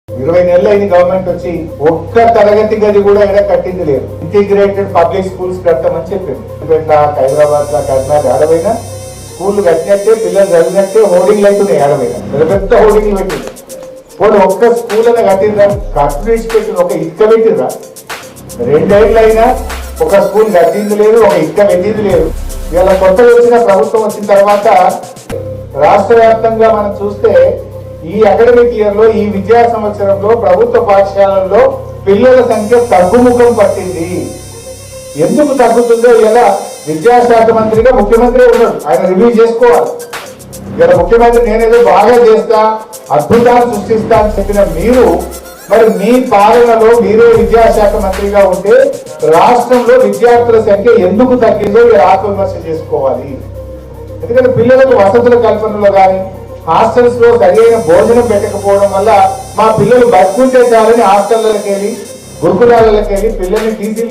20 నెలలు అయింది గవర్నమెంట్ వచ్చి, ఒక్క తరగతి గది కూడా ఎక్కడ కట్టింది లేదు. ఇంటిగ్రేటెడ్ పబ్లిక్ స్కూల్స్ కడతామని చెప్పింది. హైదరాబాద్ లా కర్ణాటక ఆడవైనా స్కూల్ కట్టినట్టే, పిల్లలు చదివినట్టే హోర్డింగ్లు అవుతున్నాయి. ఆడవైనా పెద్ద హోర్డింగ్లు పెట్టింది. పోనీ ఒక్క స్కూల్ అయినా కట్టిందా? కట్టిన ఒక ఇక్క పెట్టిందా? 2 ఏళ్ళు అయినా ఒక స్కూల్ కట్టింది లేదు, ఒక ఇక్క పెట్టింది లేదు. ఇవాళ కొత్తగా వచ్చిన ప్రభుత్వం వచ్చిన తర్వాత రాష్ట్ర వ్యాప్తంగా మనం చూస్తే ఈ అకాడమిక్ ఇయర్ లో, ఈ విద్యా సంవత్సరంలో ప్రభుత్వ పాఠశాలల్లో పిల్లల సంఖ్య తగ్గుముఖం పట్టింది. ఎందుకు తగ్గుతుందో ఇలా విద్యాశాఖ మంత్రిగా ముఖ్యమంత్రి ఉన్నాడు, ఆయన రివ్యూ చేసుకోవాలి. ఇలా ముఖ్యమంత్రి నేనేదో బాగా చేస్తా, అద్భుతాలు సృష్టిస్తా అని చెప్పిన మీరు, మరి మీ పాలనలో మీరే విద్యాశాఖ మంత్రిగా ఉంటే రాష్ట్రంలో విద్యార్థుల సంఖ్య ఎందుకు తగ్గిందో మీరు ఆత్మవిమర్శ చేసుకోవాలి. ఎందుకంటే పిల్లలకు వసతుల కల్పనలో కానీ, హాస్టల్స్ లో సరైన భోజనం పెట్టకపోవడం వల్ల మా పిల్లలు బతుకుంటే చాలని హాస్టళ్లకి వెళ్ళి, గురుకులాలకి వెళ్ళి పిల్లల్ని టీసీలు